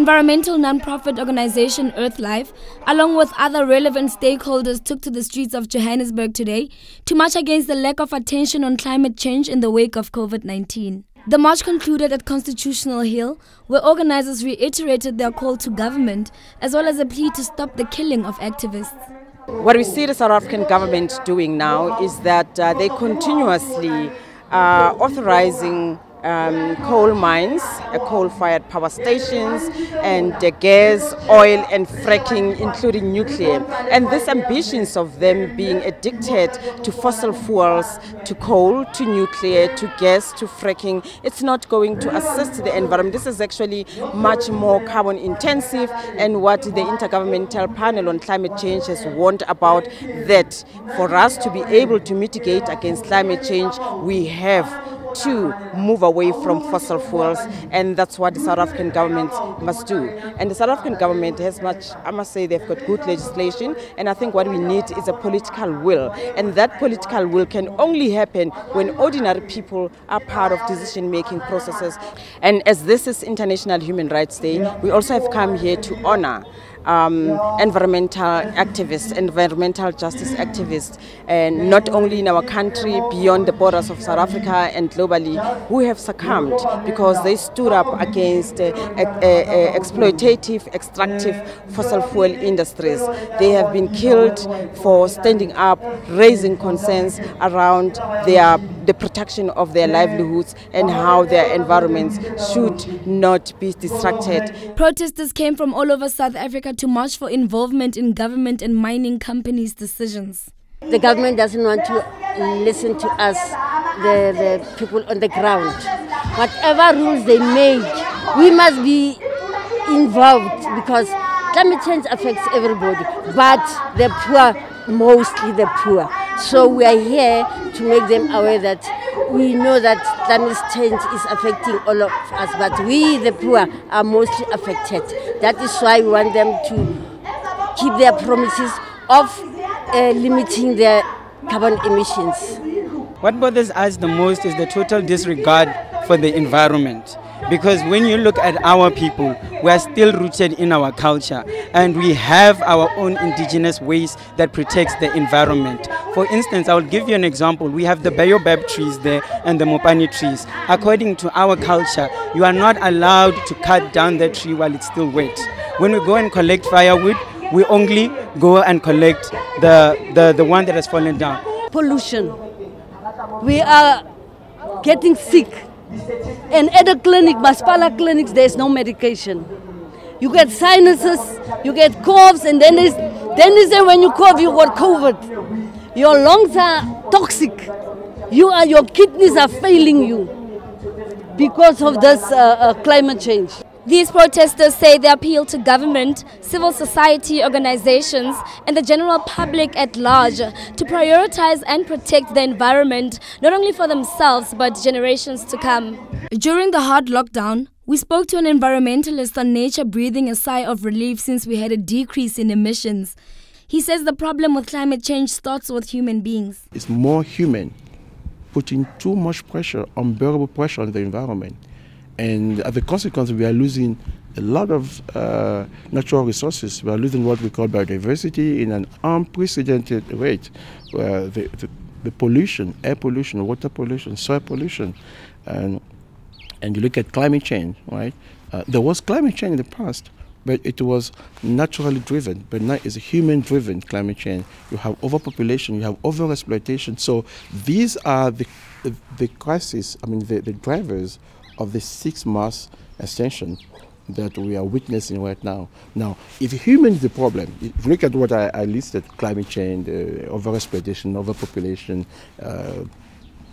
environmental non-profit organization Earthlife, along with other relevant stakeholders, took to the streets of Johannesburg today to march against the lack of attention on climate change in the wake of COVID-19. The march concluded at Constitutional Hill, where organizers reiterated their call to government, as well as a plea to stop the killing of activists. What we see the South African government doing now is that they continuously authorizing coal mines, coal-fired power stations, and gas, oil and fracking, including nuclear. And these ambitions of them being addicted to fossil fuels, to coal, to nuclear, to gas, to fracking, it's not going to assist the environment. This is actually much more carbon intensive, and what the Intergovernmental Panel on Climate Change has warned about, that for us to be able to mitigate against climate change, we have to move away from fossil fuels, and that's what the South African government must do. And the South African government has much, I must say, they've got good legislation, and I think what we need is a political will, and that political will can only happen when ordinary people are part of decision-making processes. And as this is International Human Rights Day, we also have come here to honor environmental activists, environmental justice activists, and not only in our country, beyond the borders of South Africa and globally, who have succumbed because they stood up against exploitative, extractive fossil fuel industries. They have been killed for standing up, raising concerns around the protection of their livelihoods and how their environments should not be distracted. Protesters came from all over South Africa to march for involvement in government and mining companies' decisions. The government doesn't want to listen to us, the people on the ground. Whatever rules they make, we must be involved, because climate change affects everybody, but the poor, mostly the poor. So we are here to make them aware that we know that climate change is affecting all of us, but we, the poor, are mostly affected. That is why we want them to keep their promises of limiting their carbon emissions. What bothers us the most is the total disregard for the environment. Because when you look at our people, we are still rooted in our culture, and we have our own indigenous ways that protects the environment. For instance, I will give you an example. We have the baobab trees there and the mopani trees. According to our culture, you are not allowed to cut down the tree while it's still wet. When we go and collect firewood, we only go and collect the one that has fallen down. Pollution. We are getting sick. And at the clinic, Maspala clinics, there is no medication. You get sinuses, you get coughs, and then they say when you cough, you got COVID. Your lungs are toxic. Your kidneys are failing you because of this climate change. These protesters say they appeal to government, civil society organizations and the general public at large to prioritize and protect the environment, not only for themselves but generations to come. During the hard lockdown, we spoke to an environmentalist on nature breathing a sigh of relief since we had a decrease in emissions. He says the problem with climate change starts with human beings. It's more human, putting too much pressure, unbearable pressure on the environment. And as a consequence, we are losing a lot of natural resources. We are losing what we call biodiversity in an unprecedented rate. The pollution, air pollution, water pollution, soil pollution, and you look at climate change, right? There was climate change in the past, but it was naturally driven. But now it's a human-driven climate change. You have overpopulation, you have overexploitation. So these are the crises, the drivers of the sixth mass extinction that we are witnessing right now. Now, if human is the problem, if you look at what I listed, climate change, overexploitation, overpopulation,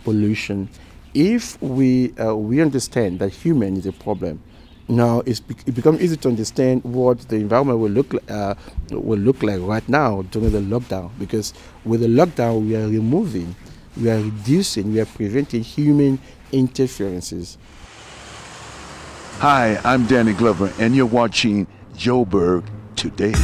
pollution, if we understand that human is a problem, now it becomes easy to understand what the environment will look like right now during the lockdown, because with the lockdown we are removing, we are reducing, we are preventing human interferences. Hi, I'm Danny Glover, and you're watching Joburg Today.